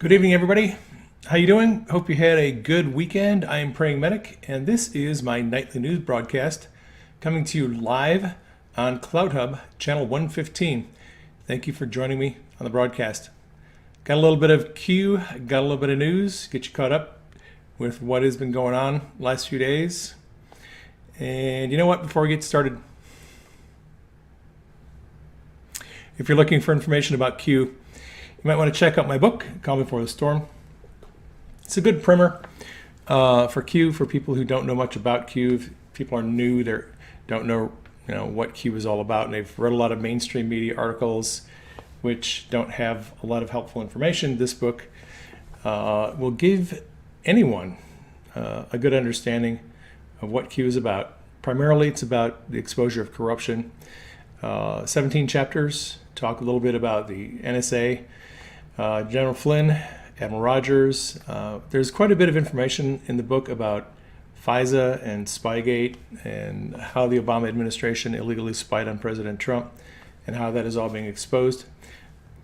Good evening, everybody. How you doing? Hope you had a good weekend. I am Praying Medic, and this is my nightly news broadcast coming to you live on CloudHub, channel 115. Thank you for joining me on the broadcast. Got a little bit of Q, got a little bit of news, get you caught up with what has been going on last few days. And you know what, before we get started, if you're looking for information about Q, you might want to check out my book, Calm Before the Storm. It's a good primer for Q for people who don't know much about Q. If people are new, they don't know, what Q is all about, and they've read a lot of mainstream media articles which don't have a lot of helpful information. This book will give anyone a good understanding of what Q is about. Primarily, it's about the exposure of corruption. 17 chapters talk a little bit about the NSA, General Flynn, Admiral Rogers. There's quite a bit of information in the book about FISA and Spygate and how the Obama administration illegally spied on President Trump and how that is all being exposed.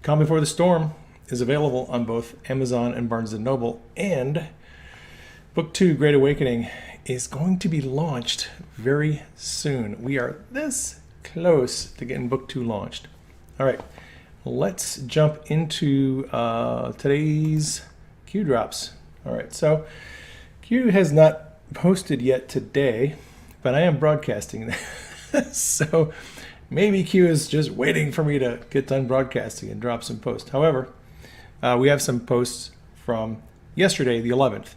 Calm Before the Storm is available on both Amazon and Barnes & Noble, and Book 2, Great Awakening, is going to be launched very soon. We are this close to getting Book 2 launched. All right, let's jump into today's Q drops. All right, so Q has not posted yet today, but I am broadcasting. So maybe Q is just waiting for me to get done broadcasting and drop some posts. However, we have some posts from yesterday, the 11th.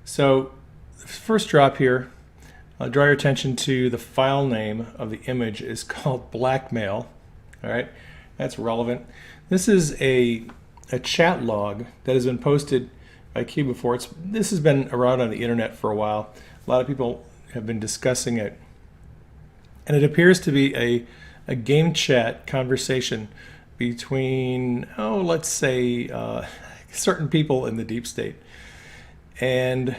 So the first drop here, I'll draw your attention to the file name of the image is called Blackmail. All right, that's relevant. This is a chat log that has been posted by Q before. This has been around on the internet for a while. A lot of people have been discussing it. And it appears to be a game chat conversation between, let's say, certain people in the deep state. And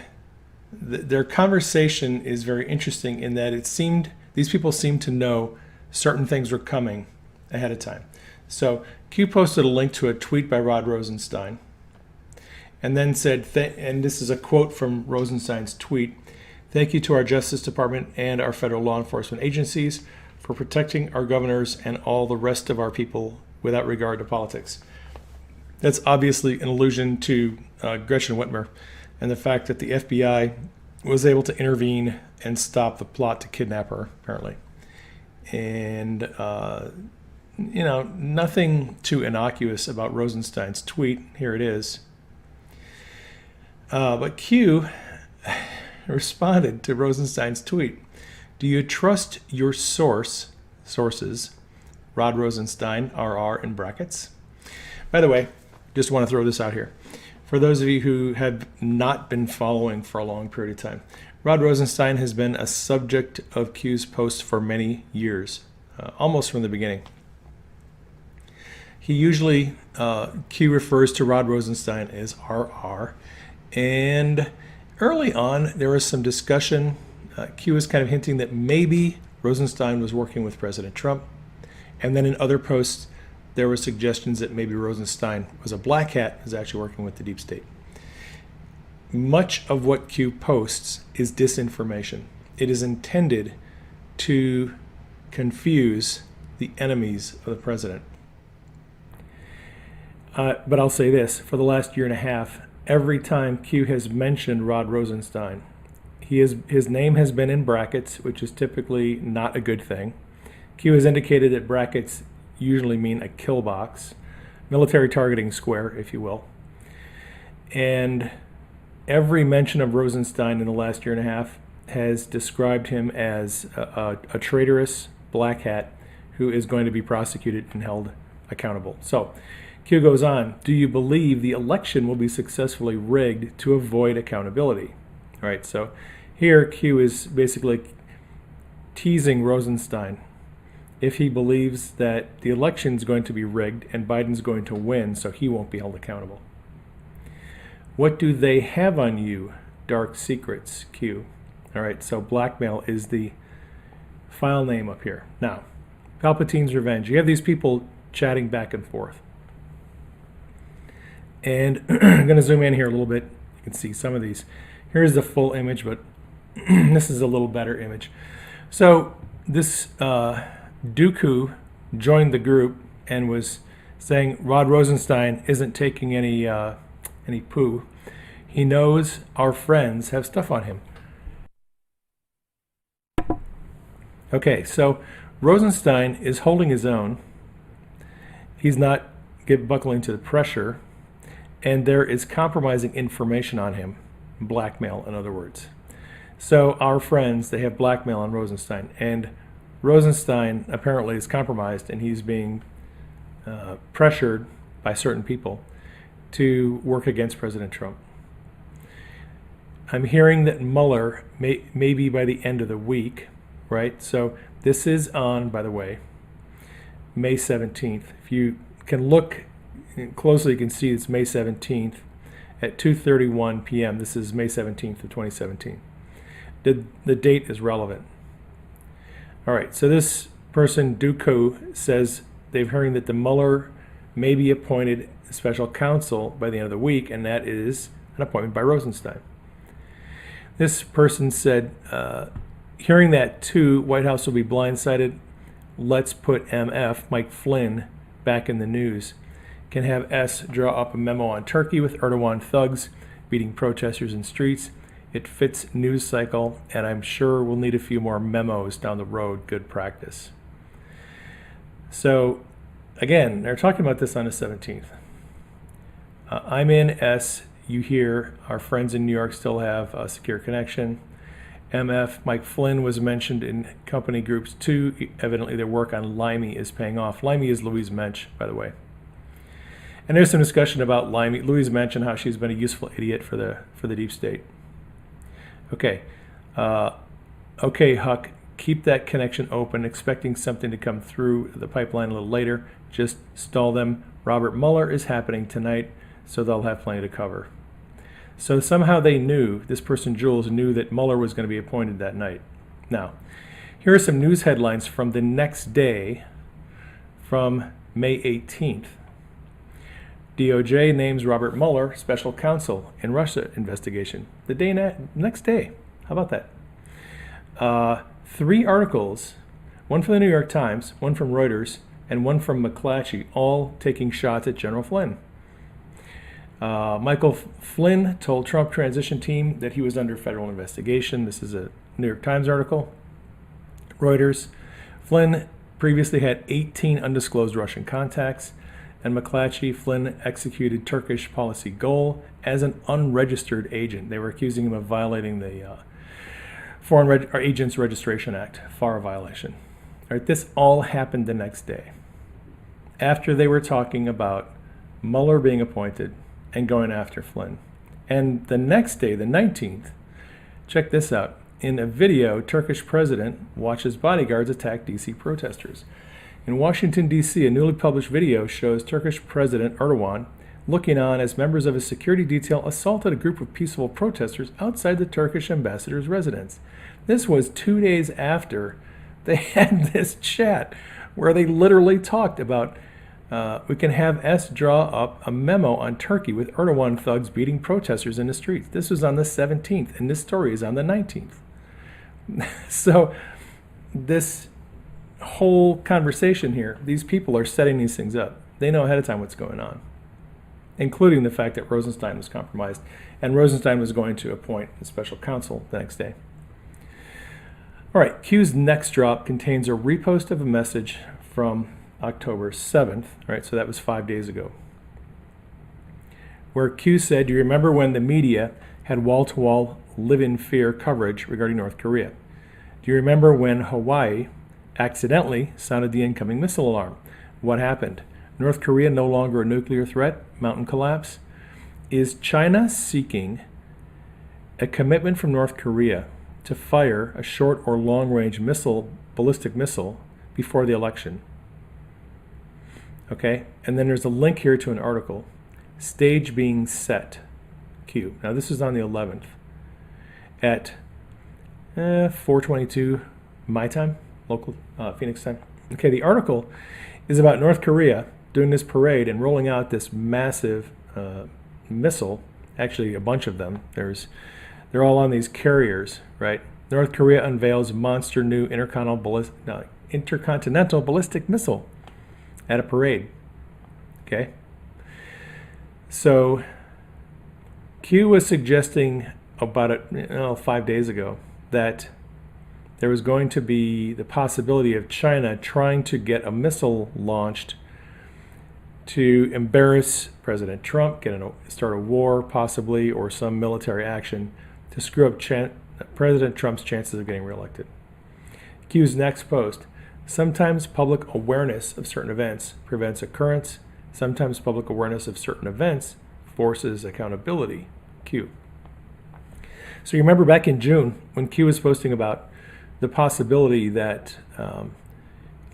their conversation is very interesting in that these people seem to know certain things were coming ahead of time. So Q posted a link to a tweet by Rod Rosenstein and then said, and this is a quote from Rosenstein's tweet, "Thank you to our Justice Department and our federal law enforcement agencies for protecting our governors and all the rest of our people without regard to politics." That's obviously an allusion to Gretchen Whitmer and the fact that the FBI was able to intervene and stop the plot to kidnap her, apparently. And, nothing too innocuous about Rosenstein's tweet. Here it is. But Q responded to Rosenstein's tweet. "Do you trust your sources, Rod Rosenstein, RR in brackets?" By the way, just want to throw this out here. For those of you who have not been following for a long period of time, Rod Rosenstein has been a subject of Q's posts for many years, almost from the beginning. He usually, Q refers to Rod Rosenstein as RR, and early on there was some discussion. Q was kind of hinting that maybe Rosenstein was working with President Trump, and then in other posts there were suggestions that maybe Rosenstein was a black hat, was actually working with the deep state. Much of what Q posts is disinformation. It is intended to confuse the enemies of the president. But I'll say this, for the last year and a half, every time Q has mentioned Rod Rosenstein, his name has been in brackets, which is typically not a good thing. Q has indicated that brackets usually mean a kill box, military targeting square, if you will. And every mention of Rosenstein in the last year and a half has described him as a traitorous black hat who is going to be prosecuted and held accountable. So Q goes on, "Do you believe the election will be successfully rigged to avoid accountability?" All right, so here Q is basically teasing Rosenstein if he believes that the election is going to be rigged and Biden's going to win, so he won't be held accountable. "What do they have on you? Dark secrets, Q." All right, so Blackmail is the file name up here. Now, Palpatine's Revenge. You have these people chatting back and forth. And I'm going to zoom in here a little bit. You can see some of these. Here's the full image, but this is a little better image. So this Dooku joined the group and was saying Rod Rosenstein isn't taking any poo. He knows our friends have stuff on him. Okay, so Rosenstein is holding his own. He's not buckling to the pressure, and there is compromising information on him, blackmail in other words. So our friends, they have blackmail on Rosenstein, and Rosenstein apparently is compromised, and he's being pressured by certain people to work against President Trump. I'm hearing that Mueller may be by the end of the week, right? So this is on, by the way, May 17th. If you can look closely, you can see it's May 17th at 2:31 p.m. This is May 17th of 2017. The date is relevant. All right, so this person, Dooku, says they've heard that the Mueller may be appointed special counsel by the end of the week, and that is an appointment by Rosenstein. This person said, hearing that too, White House will be blindsided. Let's put MF, Mike Flynn, back in the news. Can have S draw up a memo on Turkey with Erdogan thugs beating protesters in streets. It fits news cycle, and I'm sure we'll need a few more memos down the road. Good practice. So, again, they're talking about this on the 17th. I'm in S. You hear our friends in New York still have a secure connection. MF, Mike Flynn, was mentioned in company groups too. Evidently, their work on Limey is paying off. Limey is Louise Mensch, by the way. And there's some discussion about Limey. Louise mentioned how she's been a useful idiot for the deep state. Okay. Okay, Huck, keep that connection open, expecting something to come through the pipeline a little later. Just stall them. Robert Mueller is happening tonight, so they'll have plenty to cover. So somehow they knew, this person Jules knew that Mueller was going to be appointed that night. Now, here are some news headlines from the next day, from May 18th. DOJ names Robert Mueller special counsel in Russia investigation. The next day. How about that? 3 articles, one from the New York Times, one from Reuters, and one from McClatchy, all taking shots at General Flynn. Michael Flynn told Trump transition team that he was under federal investigation. This is a New York Times article. Reuters. Flynn previously had 18 undisclosed Russian contacts. And McClatchy, Flynn executed Turkish policy goal as an unregistered agent. They were accusing him of violating the Foreign Agents Registration Act, FAR violation. All right, this all happened the next day, after they were talking about Mueller being appointed and going after Flynn. And the next day, the 19th, check this out. In a video, Turkish president watches bodyguards attack D.C. protesters. In Washington, D.C., a newly published video shows Turkish President Erdogan looking on as members of his security detail assaulted a group of peaceful protesters outside the Turkish ambassador's residence. This was 2 days after they had this chat where they literally talked about we can have S draw up a memo on Turkey with Erdogan thugs beating protesters in the streets. This was on the 17th, and this story is on the 19th. So this whole conversation here, these people are setting these things up. They know ahead of time what's going on, including the fact that Rosenstein was compromised, and Rosenstein was going to appoint a special counsel the next day. All right, Q's next drop contains a repost of a message from October 7th, all right, so that was 5 days ago, where Q said, do you remember when the media had wall-to-wall live-in fear coverage regarding North Korea? Do you remember when Hawaii accidentally sounded the incoming missile alarm? What happened? North Korea no longer a nuclear threat? Mountain collapse? Is China seeking a commitment from North Korea to fire a short or long-range missile, ballistic missile, before the election? Okay, and then there's a link here to an article. Stage being set. Q. Now this is on the 11th at 4:22 my time, local Phoenix time. Okay, the article is about North Korea doing this parade and rolling out this massive missile, actually a bunch of them. They're all on these carriers, right? North Korea unveils monster new intercontinental ballistic missile at a parade. Okay. So Q was suggesting about 5 days ago that there was going to be the possibility of China trying to get a missile launched to embarrass President Trump, start a war possibly, or some military action to screw up President Trump's chances of getting reelected. Q's next post: sometimes public awareness of certain events prevents occurrence. Sometimes public awareness of certain events forces accountability. Q. So you remember back in June when Q was posting about the possibility that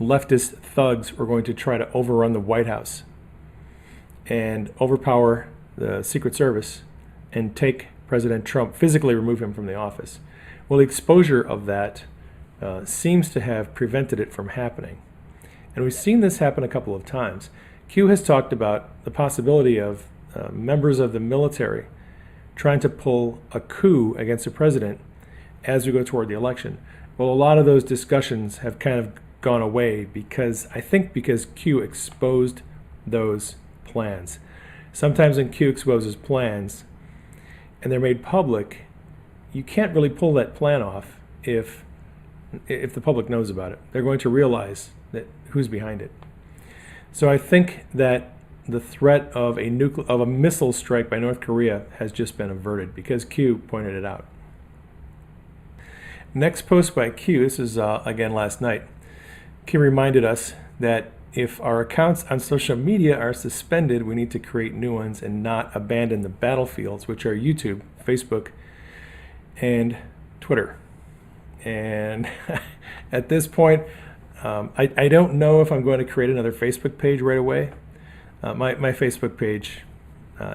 leftist thugs were going to try to overrun the White House and overpower the Secret Service and take President Trump, physically remove him from the office. Well, the exposure of that seems to have prevented it from happening. And we've seen this happen a couple of times. Q has talked about the possibility of members of the military trying to pull a coup against the president as we go toward the election. Well, a lot of those discussions have kind of gone away because Q exposed those plans. Sometimes when Q exposes plans and they're made public, you can't really pull that plan off if the public knows about it. They're going to realize that who's behind it. So I think that the threat of a missile strike by North Korea has just been averted because Q pointed it out. Next post by Q, this is again last night. Q reminded us that if our accounts on social media are suspended, we need to create new ones and not abandon the battlefields, which are YouTube, Facebook, and Twitter. And at this point, I don't know if I'm going to create another Facebook page right away. My Facebook page,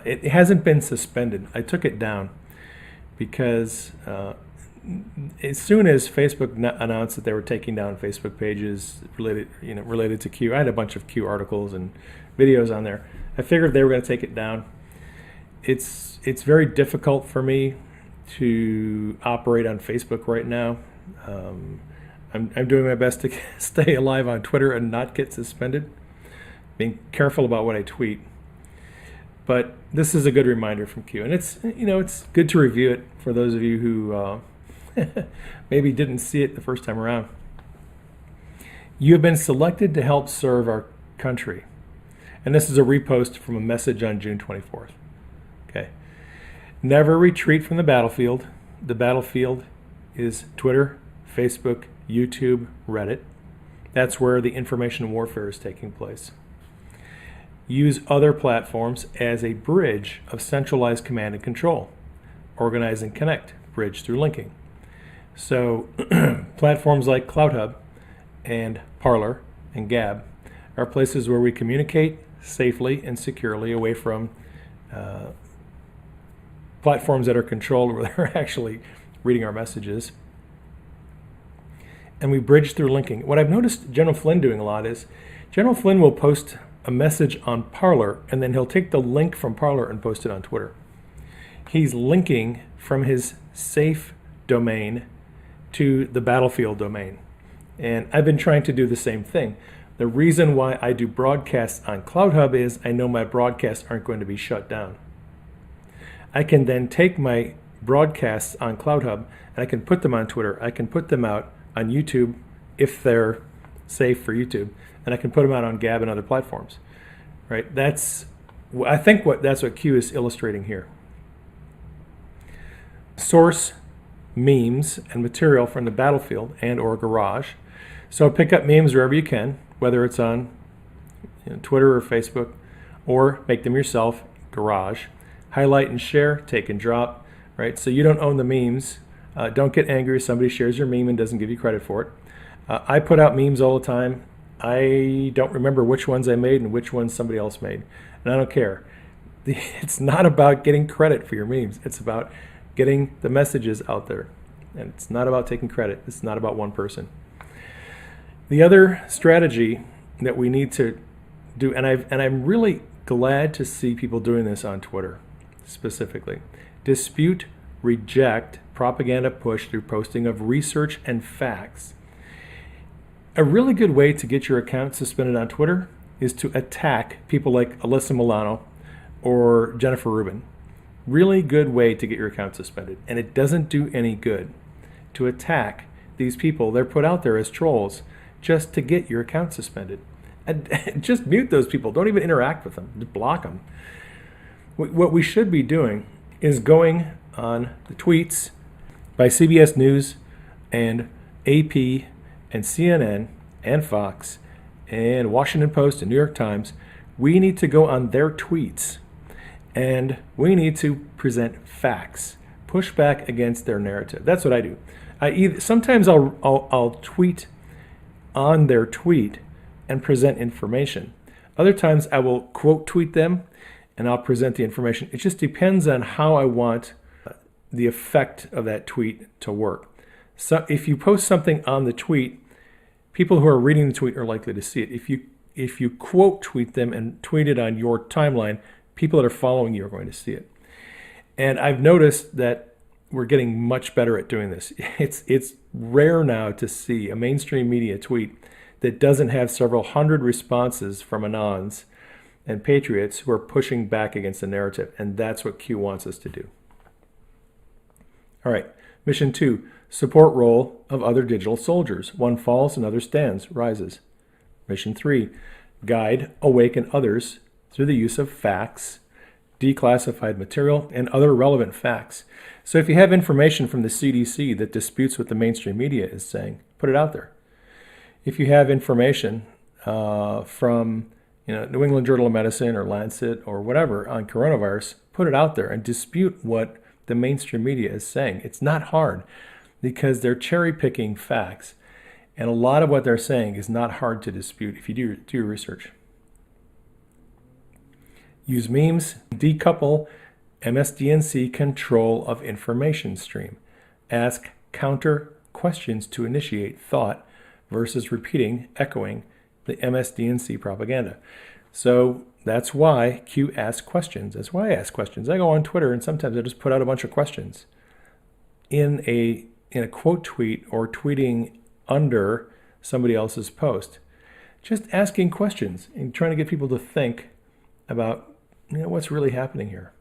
it hasn't been suspended. I took it down because as soon as Facebook announced that they were taking down Facebook pages related to Q, I had a bunch of Q articles and videos on there. I figured they were going to take it down. It's very difficult for me to operate on Facebook right now. I'm doing my best to stay alive on Twitter and not get suspended, being careful about what I tweet. But this is a good reminder from Q, and it's good to review it for those of you who maybe didn't see it the first time around. You have been selected to help serve our country. And this is a repost from a message on June 24th. Okay. Never retreat from the battlefield. The battlefield is Twitter, Facebook, YouTube, Reddit. That's where the information warfare is taking place. Use other platforms as a bridge of centralized command and control. Organize and connect, bridge through linking. So platforms like CloutHub and Parler and Gab are places where we communicate safely and securely away from platforms that are controlled, where they're actually reading our messages. And we bridge through linking. What I've noticed General Flynn doing a lot is General Flynn will post a message on Parler, and then he'll take the link from Parler and post it on Twitter. He's linking from his safe domain to the battlefield domain. And I've been trying to do the same thing. The reason why I do broadcasts on CloutHub is I know my broadcasts aren't going to be shut down. I can then take my broadcasts on CloutHub and I can put them on Twitter. I can put them out on YouTube if they're safe for YouTube, and I can put them out on Gab and other platforms. Right? That's what Q is illustrating here. Source memes and material from the battlefield and or garage. So pick up memes wherever you can, whether it's on Twitter or Facebook, or make them yourself, garage. Highlight and share, take and drop, right? So you don't own the memes. Don't get angry if somebody shares your meme and doesn't give you credit for it. I put out memes all the time. I don't remember which ones I made and which ones somebody else made, and I don't care. It's not about getting credit for your memes. It's about getting the messages out there. And it's not about taking credit. It's not about one person. The other strategy that we need to do, and I'm really glad to see people doing this on Twitter, specifically. Dispute, reject, propaganda push through posting of research and facts. A really good way to get your account suspended on Twitter is to attack people like Alyssa Milano or Jennifer Rubin. Really good way to get your account suspended. And it doesn't do any good to attack these people. They're put out there as trolls just to get your account suspended. And just mute those people. Don't even interact with them. Just block them. What we should be doing is going on the tweets by CBS News and AP and CNN and Fox and Washington Post and New York Times. We need to go on their tweets and we need to present facts, push back against their narrative. That's what I do. Sometimes I'll tweet on their tweet and present information. Other times I will quote tweet them and I'll present the information. It just depends on how I want the effect of that tweet to work. So if you post something on the tweet, people who are reading the tweet are likely to see it. If you quote tweet them and tweet it on your timeline, people that are following you are going to see it. And I've noticed that we're getting much better at doing this. It's rare now to see a mainstream media tweet that doesn't have several hundred responses from anons and patriots who are pushing back against the narrative. And that's what Q wants us to do. All right, mission 2, support role of other digital soldiers. One falls, another stands, rises. Mission 3, guide, awaken others through the use of facts, declassified material, and other relevant facts. So if you have information from the CDC that disputes what the mainstream media is saying, put it out there. If you have information from New England Journal of Medicine or Lancet or whatever on coronavirus, put it out there and dispute what the mainstream media is saying. It's not hard because they're cherry picking facts. And a lot of what they're saying is not hard to dispute if you do your research. Use memes, decouple MSDNC control of information stream. Ask counter questions to initiate thought versus repeating, echoing the MSDNC propaganda. So that's why Q asks questions. That's why I ask questions. I go on Twitter and sometimes I just put out a bunch of questions in a quote tweet or tweeting under somebody else's post. Just asking questions and trying to get people to think about what's really happening here.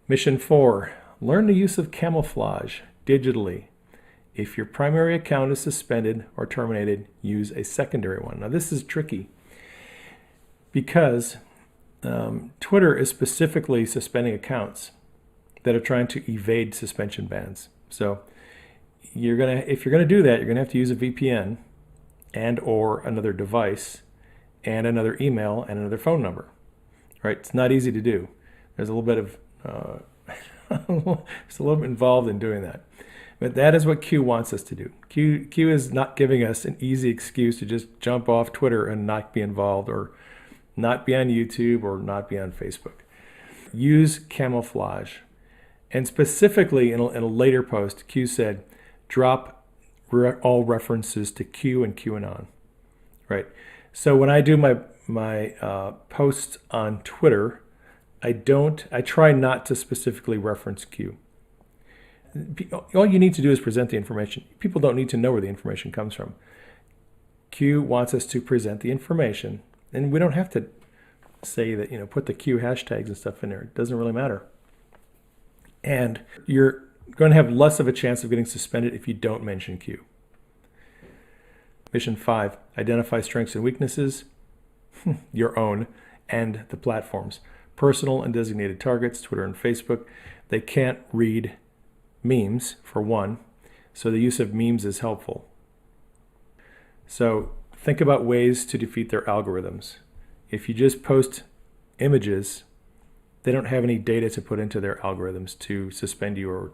Mission 4, learn the use of camouflage digitally. If your primary account is suspended or terminated, use a secondary one. Now this is tricky because Twitter is specifically suspending accounts that are trying to evade suspension bans. So if you're gonna do that, you're gonna have to use a VPN and or another device and another email and another phone number. Right? It's not easy to do. There's a little bit of it's a little bit involved in doing that. But that is what Q wants us to do. Q is not giving us an easy excuse to just jump off Twitter and not be involved or not be on YouTube or not be on Facebook. Use camouflage. And specifically in a later post, Q said, drop all references to Q and QAnon. Right? So when I do my posts on Twitter, I try not to specifically reference Q. All you need to do is present the information. People don't need to know where the information comes from. Q wants us to present the information, and we don't have to say that, put the Q hashtags and stuff in there. It doesn't really matter. And you're going to have less of a chance of getting suspended if you don't mention Q. Mission 5, identify strengths and weaknesses, your own, and the platforms. Personal and designated targets, Twitter and Facebook, they can't read memes, for one, so the use of memes is helpful. So think about ways to defeat their algorithms. If you just post images, they don't have any data to put into their algorithms to suspend you or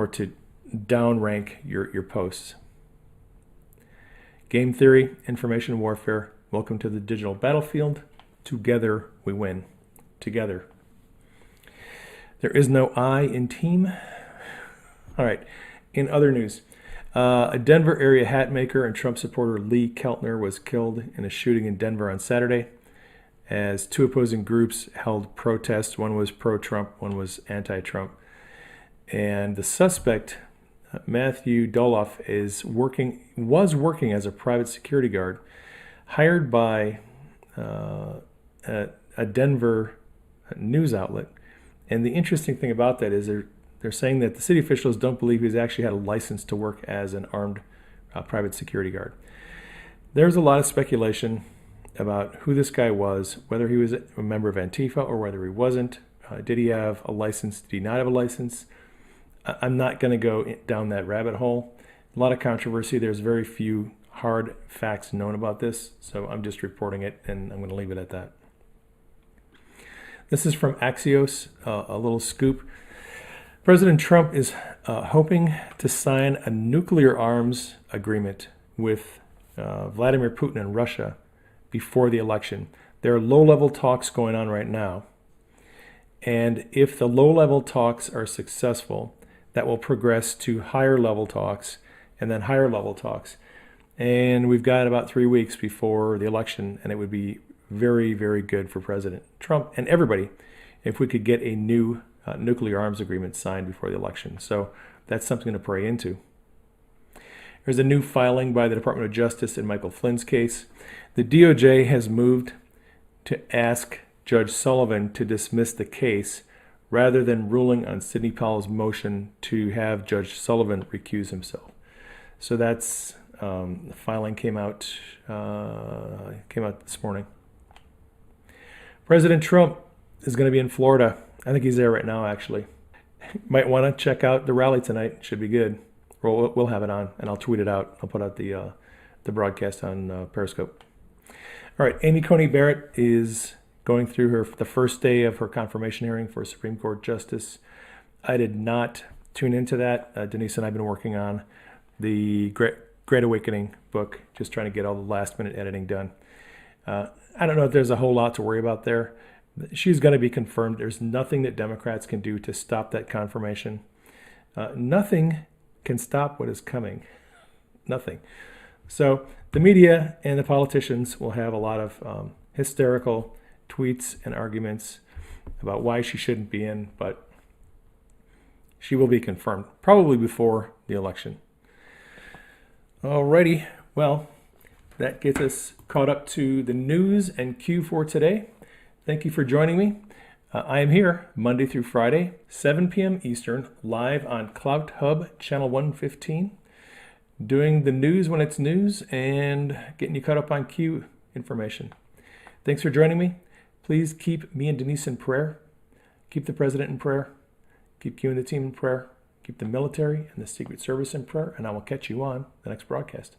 to downrank your posts. Game theory, information warfare. Welcome to the digital battlefield. Together we win. Together. There is no I in team. All right. In other news, A Denver area hat maker and Trump supporter Lee Keltner was killed in a shooting in Denver on Saturday as two opposing groups held protests. One was pro-Trump, one was anti-Trump. And the suspect, Matthew Doloff, was working as a private security guard hired by a Denver news outlet. And the interesting thing about that is they're saying that the city officials don't believe he's actually had a license to work as an armed private security guard. There's a lot of speculation about who this guy was, whether he was a member of Antifa or whether he wasn't. Did he have a license? Did he not have a license? I'm not going to go down that rabbit hole. A lot of controversy. There's very few hard facts known about this, so I'm just reporting it, and I'm going to leave it at that. This is from Axios, a little scoop. President Trump is hoping to sign a nuclear arms agreement with Vladimir Putin and Russia before the election. There are low-level talks going on right now. And if the low-level talks are successful, that will progress to higher-level talks and then higher-level talks. And we've got about 3 weeks before the election, and it would be very, very good for President Trump and everybody if we could get a new nuclear arms agreement signed before the election. So that's something to pray into. There's a new filing by the Department of Justice in Michael Flynn's case. The DOJ has moved to ask Judge Sullivan to dismiss the case rather than ruling on Sidney Powell's motion to have Judge Sullivan recuse himself. So that's the filing came out this morning. President Trump is going to be in Florida. I think he's there right now, actually. Might want to check out the rally tonight. Should be good. We'll have it on, and I'll tweet it out. I'll put out the broadcast on Periscope. All right, Amy Coney Barrett is going through the first day of her confirmation hearing for Supreme Court Justice. I did not tune into that. Denise and I have been working on the Great Awakening book, just trying to get all the last-minute editing done. I don't know if there's a whole lot to worry about there. She's going to be confirmed. There's nothing that Democrats can do to stop that confirmation. Nothing can stop what is coming. Nothing. So the media and the politicians will have a lot of hysterical tweets and arguments about why she shouldn't be in, but she will be confirmed, probably before the election. Alrighty, well, that gets us caught up to the news and Q for today. Thank you for joining me. I am here Monday through Friday, 7 p.m. Eastern, live on Clout Hub, channel 115, doing the news when it's news and getting you caught up on Q information. Thanks for joining me. Please keep me and Denise in prayer. Keep the president in prayer. Keep Q and the team in prayer. Keep the military and the Secret Service in prayer, and I will catch you on the next broadcast.